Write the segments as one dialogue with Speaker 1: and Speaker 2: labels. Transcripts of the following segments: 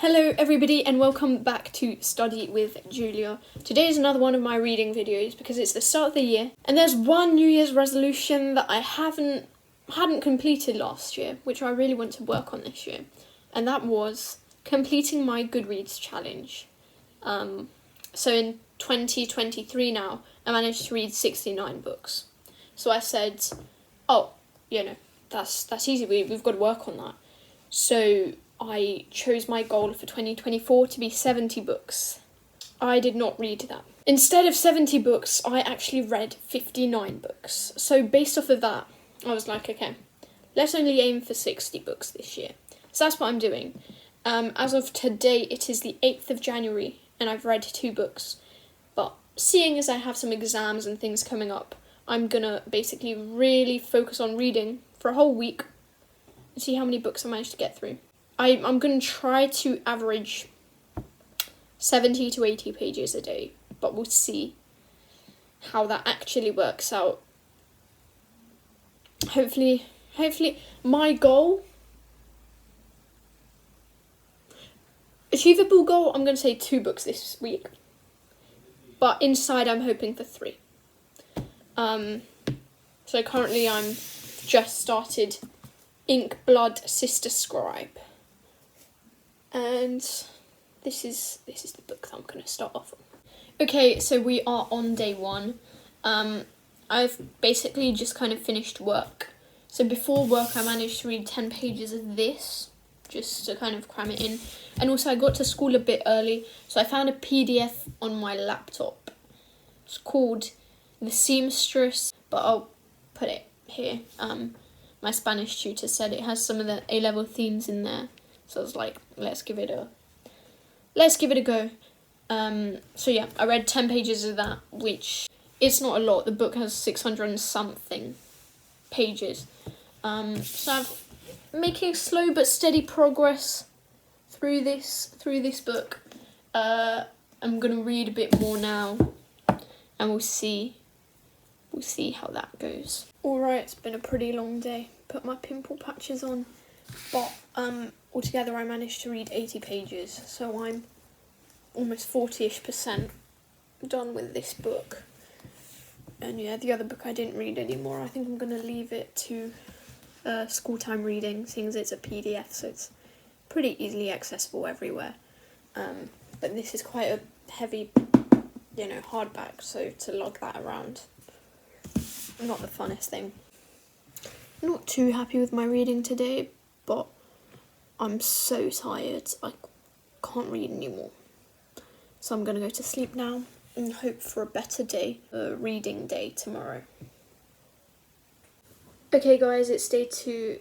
Speaker 1: Hello everybody and welcome back to Study with Julia. Today is another one of my reading videos because it's the start of the year and there's one New Year's resolution that I hadn't completed last year, which I really want to work on this year, and that was completing my Goodreads challenge. So in 2023 now, I managed to read 69 books. So I said, that's easy, we've got to work on that. So I chose my goal for 2024 to be 70 books. I did not read that. Instead of 70 books, I actually read 59 books. So based off of that, I was like, okay, let's only aim for 60 books this year. So that's what I'm doing. As of today, it is the 8th of January, and I've read 2 books. But seeing as I have some exams and things coming up, I'm gonna basically really focus on reading for a whole week and see how many books I manage to get through. I'm going to try to average 70 to 80 pages a day, but we'll see how that actually works out. Hopefully, my goal, achievable goal, I'm going to say 2 books this week, but inside I'm hoping for 3. So currently I'm just started Ink Blood Sister Scribe. And this is the book that I'm going to start off on. Okay, so we are on day 1. I've basically just kind of finished work. So before work I managed to read 10 pages of this, just to kind of cram it in. And also I got to school a bit early, so I found a PDF on my laptop. It's called The Seamstress, but I'll put it here. My Spanish tutor said it has some of the A-level themes in there. So I was like, let's give it a go. So yeah, I read 10 pages of that, which it's not a lot. The book has 600 and something pages. So I'm making slow but steady progress through this book. I'm gonna read a bit more now, and we'll see how that goes. Alright, it's been a pretty long day. Put my pimple patches on, but altogether I managed to read 80 pages, so I'm almost 40-ish% done with this book. And yeah, the other book I didn't read anymore. I think I'm going to leave it to school time reading, seeing as it's a PDF, so it's pretty easily accessible everywhere. But this is quite a heavy, hardback, so to lug that around, not the funnest thing. Not too happy with my reading today, but I'm so tired, I can't read anymore. So I'm going to go to sleep now and hope for a better day, a reading day tomorrow. Okay guys, it's day 2,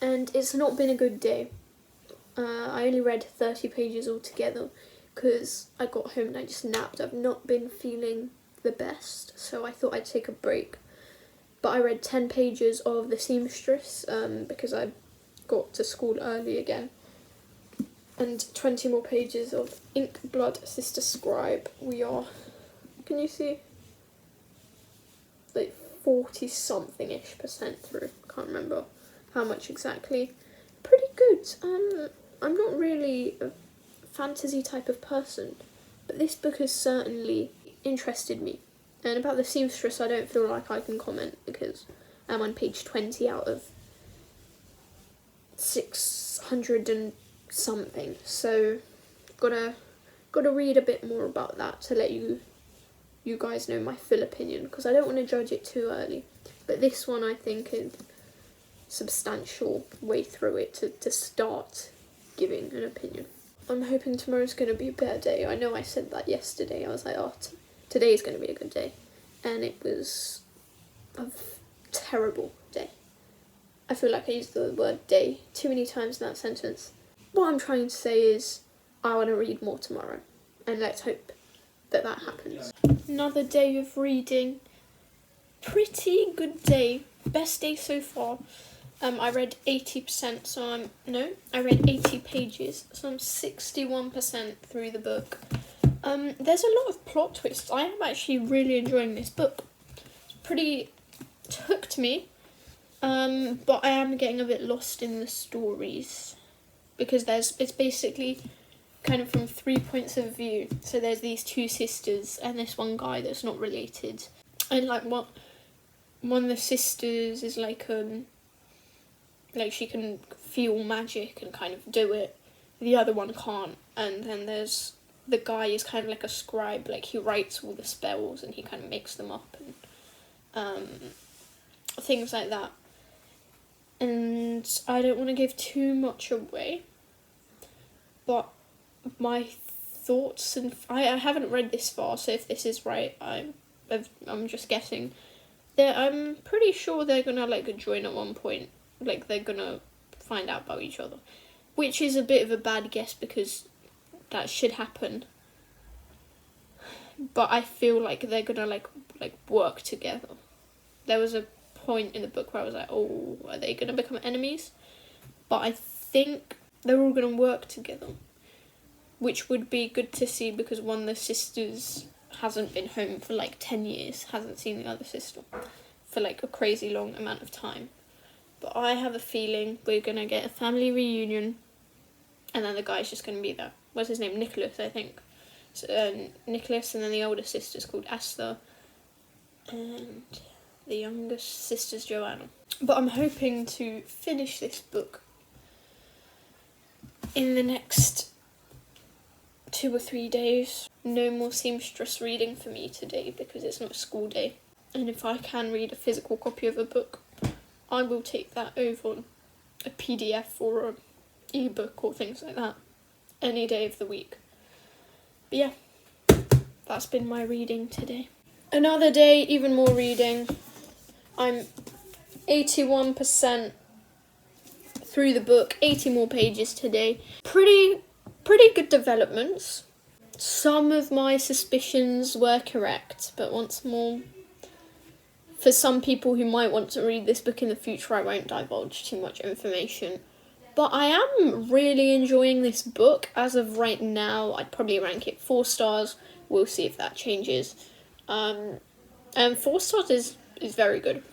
Speaker 1: and it's not been a good day. I only read 30 pages altogether because I got home and I just napped. I've not been feeling the best, so I thought I'd take a break. But I read 10 pages of The Seamstress because I got to school early again, and 20 more pages of Ink Blood Sister Scribe. We are, can you see, like 40-something-ish% through. Can't remember how much exactly. Pretty good. I'm not really a fantasy type of person, but this book has certainly interested me. And about The Seamstress, I don't feel like I can comment because I'm on page 20 out of 600 and something, so gotta read a bit more about that to let you guys know my full opinion, because I don't want to judge it too early. But this one I think is substantial way through it to start giving an opinion. I'm hoping tomorrow's going to be a better day. I know I said that yesterday. I was like, today's going to be a good day, and it was a terrible day. I feel like I used the word day too many times in that sentence. What I'm trying to say is I want to read more tomorrow, and let's hope that happens. Another day of reading. Pretty good day. Best day so far. I read 80%, so I read 80 pages, so I'm 61% through the book. There's a lot of plot twists. I am actually really enjoying this book. It's hooked me. But I am getting a bit lost in the stories. because it's basically kind of from 3 points of view. So there's these two sisters and this one guy that's not related, and like one of the sisters is like she can feel magic and kind of do it. The other one can't. And then there's the guy is kind of like a scribe, like he writes all the spells and he kind of makes them up and things like that. And I don't want to give too much away, but my thoughts, and I haven't read this far, so if this is right, I'm just guessing. I'm pretty sure they're gonna like join at one point, like they're gonna find out about each other, which is a bit of a bad guess because that should happen. But I feel like they're gonna like work together. There was a point in the book where I was like, oh, are they gonna become enemies? But I think they're all gonna work together, which would be good to see because one of the sisters hasn't been home for like 10 years, hasn't seen the other sister for like a crazy long amount of time. But I have a feeling we're gonna get a family reunion, and then the guy's just gonna be there. What's his name? Nicholas, I think. So, Nicholas, and then the older sister's called Asta, and the youngest sister's Joanna. But I'm hoping to finish this book in the next 2 or 3 days. No more seamstress reading for me today because it's not school day. And if I can read a physical copy of a book, I will take that over a PDF or an ebook or things like that any day of the week. But yeah, that's been my reading today. Another day, even more reading. I'm 81% through the book, 80 more pages today. Pretty good developments. Some of my suspicions were correct, but once more, for some people who might want to read this book in the future, I won't divulge too much information. But I am really enjoying this book. As of right now, I'd probably rank it 4 stars. We'll see if that changes. And 4 stars is very good.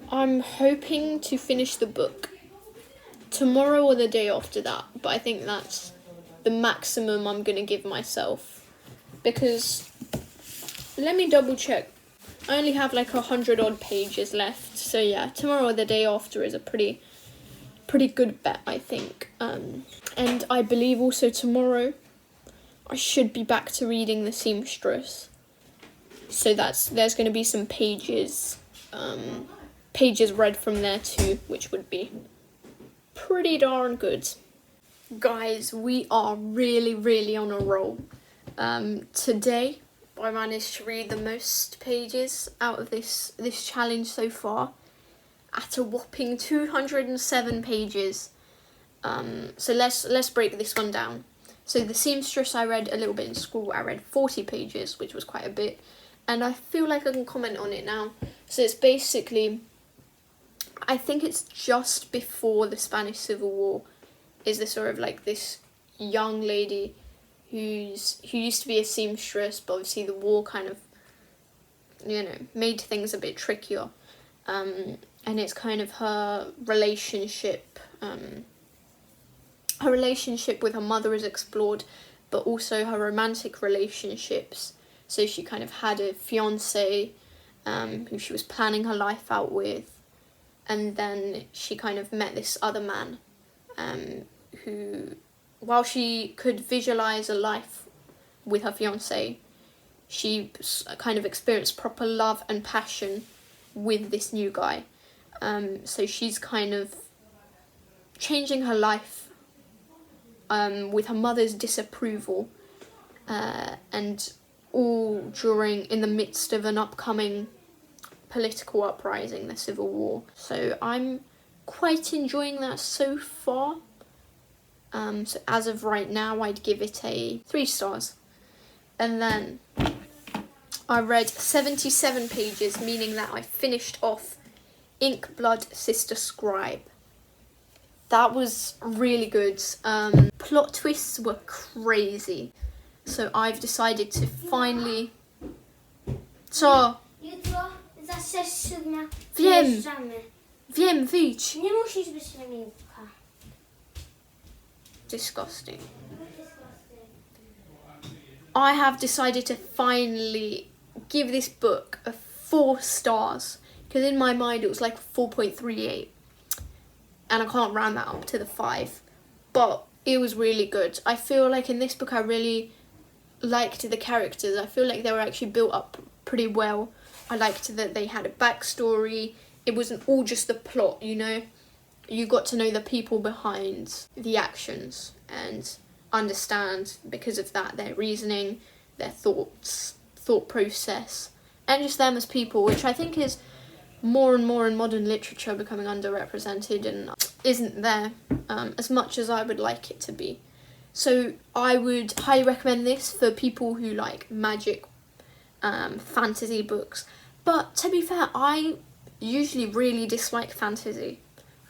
Speaker 1: I'm hoping to finish the book tomorrow or the day after that, but I think that's the maximum I'm going to give myself. Because, let me double check. I only have like 100 odd pages left. So yeah, tomorrow or the day after is a pretty good bet, I think. And I believe also tomorrow I should be back to reading The Seamstress. So there's going to be some pages read from there too, which would be pretty darn good. Guys, we are really on a roll. Today I managed to read the most pages out of this challenge so far, at a whopping 207 pages. So let's break this one down. So The Seamstress I read a little bit in school. I read 40 pages, which was quite a bit, and I feel like I can comment on it now. So it's basically, I think it's just before the Spanish Civil War, is the sort of like this young lady who used to be a seamstress, but obviously the war kind of, made things a bit trickier. And it's kind of her relationship. Her relationship with her mother is explored, but also her romantic relationships. So she kind of had a fiancé who she was planning her life out with, and then she kind of met this other man who, while she could visualise a life with her fiancé, she kind of experienced proper love and passion with this new guy. So she's kind of changing her life with her mother's disapproval, and all in the midst of an upcoming political uprising, the Civil War. So I'm quite enjoying that so far. So as of right now, I'd give it a 3 stars. And then I read 77 pages, meaning that I finished off Ink Blood Sister Scribe. That was really good. Plot twists were crazy. So I've decided to finally... Co?
Speaker 2: Jutro za 6 dnia
Speaker 1: Wiem.
Speaker 2: wyjeżdżamy.
Speaker 1: Wiem, wyjdź.
Speaker 2: Nie musisz być na miękka.
Speaker 1: disgusting. I have decided to finally give this book a 4 stars, because in my mind it was like 4.38, and I can't round that up to the 5, but it was really good. I feel like in this book I really liked the characters. I feel like they were actually built up pretty well. I liked that they had a backstory. It wasn't all just the plot, you know. You got to know the people behind the actions and understand, because of that, their reasoning, their thought process, and just them as people, which I think is more and more in modern literature becoming underrepresented and isn't there as much as I would like it to be. So I would highly recommend this for people who like magic, fantasy books. But to be fair, I usually really dislike fantasy,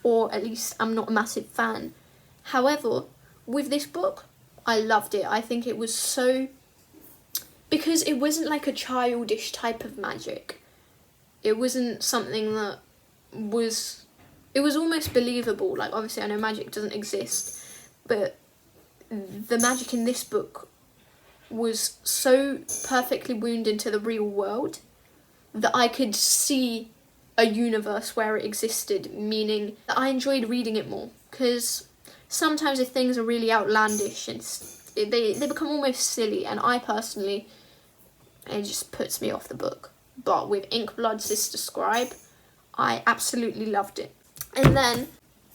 Speaker 1: or at least I'm not a massive fan. However, with this book, I loved it. I think it was so... because it wasn't like a childish type of magic. It wasn't something that was... it was almost believable. Like, obviously I know magic doesn't exist, but the magic in this book was so perfectly wound into the real world that I could see a universe where it existed, meaning that I enjoyed reading it more. Because sometimes if things are really outlandish, they become almost silly, and I personally, it just puts me off the book. But with Inkblood Sister Scribe, I absolutely loved it. And then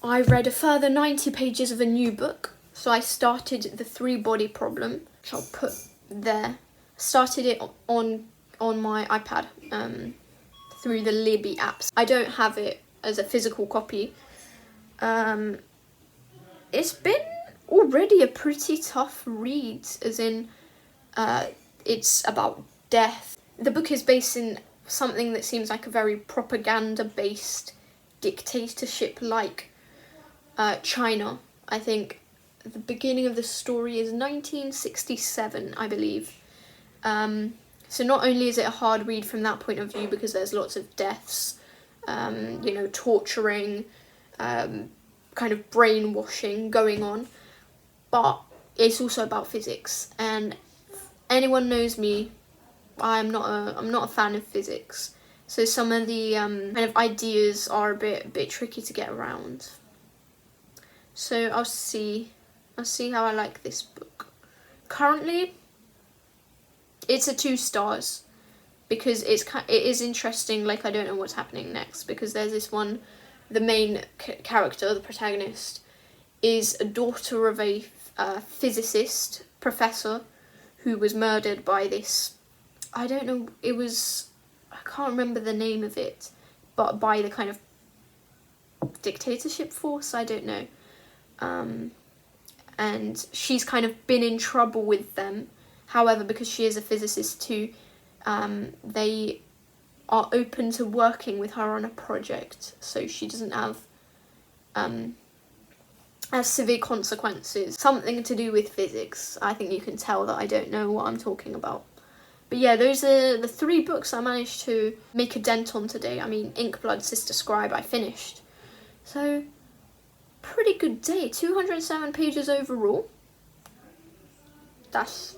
Speaker 1: I read a further 90 pages of a new book. So I started The 3-Body Problem, which I'll put there. Started it on my iPad through the Libby apps. I don't have it as a physical copy. It's been already a pretty tough read, as in it's about death. The book is based in something that seems like a very propaganda-based dictatorship-like China. I think the beginning of the story is 1967, I believe. So not only is it a hard read from that point of view, because there's lots of deaths, you know, torturing, kind of brainwashing going on, but it's also about physics. And anyone knows me, I'm not a fan of physics. So some of the kind of ideas are a bit tricky to get around. So I'll see how I like this book. Currently, it's a 2 stars, because it is interesting. Like, I don't know what's happening next, because there's this one, the main character, the protagonist, is a daughter of a physicist professor who was murdered by this, I don't know, I can't remember the name of it, but by the kind of dictatorship force, I don't know. And she's kind of been in trouble with them. However, because she is a physicist too, they are open to working with her on a project, so she doesn't have as severe consequences. Something to do with physics. I think you can tell that I don't know what I'm talking about. But yeah, those are the 3 books I managed to make a dent on today. I mean, Inkblood Sister Scribe I finished. So, pretty good day. 207 pages overall. That's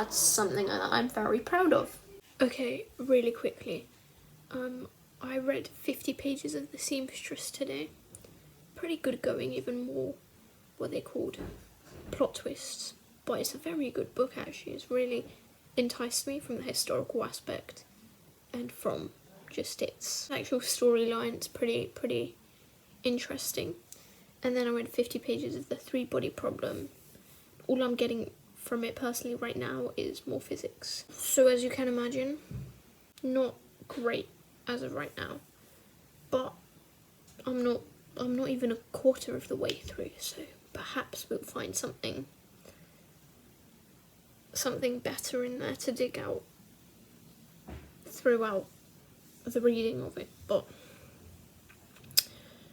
Speaker 1: something that I'm very proud of. Okay, really quickly. I read 50 pages of The Seamstress today. Pretty good going, even more what they called plot twists. But it's a very good book, actually. It's really enticed me from the historical aspect and from just its actual storyline. It's pretty interesting. And then I read 50 pages of The 3-Body Problem. All I'm getting from it personally right now is more physics. So as you can imagine, not great as of right now. But I'm not even a quarter of the way through, so perhaps we'll find something better in there to dig out throughout the reading of it. But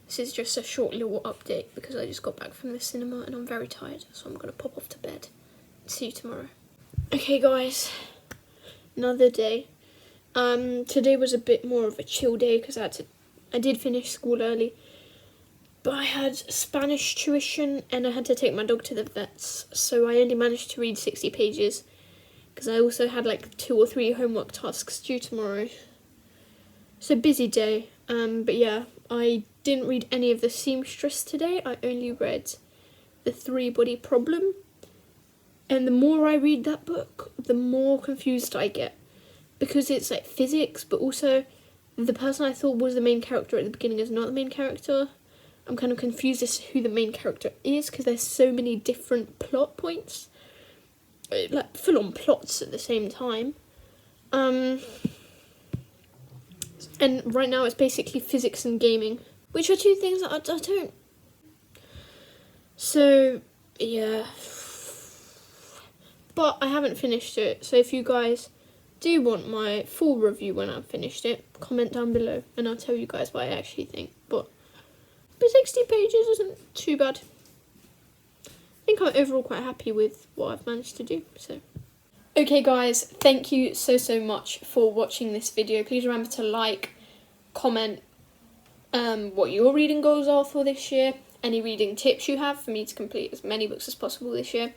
Speaker 1: this is just a short little update because I just got back from the cinema and I'm very tired, so I'm gonna pop off to bed. See you tomorrow. Okay guys, another day. Today was a bit more of a chill day because I did finish school early. But I had Spanish tuition and I had to take my dog to the vets, so I only managed to read 60 pages because I also had like 2 or 3 homework tasks due tomorrow. So busy day, but yeah, I didn't read any of The Seamstress today. I only read The Three-Body Problem, and the more I read that book, the more confused I get, because it's like physics, but also the person I thought was the main character at the beginning is not the main character. I'm kind of confused as to who the main character is because there's so many different plot points, like full-on plots at the same time. And right now it's basically physics and gaming, which are 2 things that I don't. So yeah, but I haven't finished it. So if you guys do want my full review when I've finished it, comment down below and I'll tell you guys what I actually think. But 60 pages isn't too bad. I think I'm overall quite happy with what I've managed to do. So, okay guys, thank you so much for watching this video. Please remember to like, comment what your reading goals are for this year, any reading tips you have for me to complete as many books as possible this year.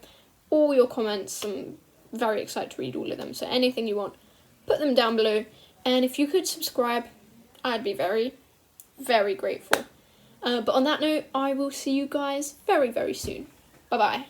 Speaker 1: All your comments, I'm very excited to read all of them, so anything you want, put them down below. And if you could subscribe, I'd be very grateful. But on that note, I will see you guys very soon. Bye bye.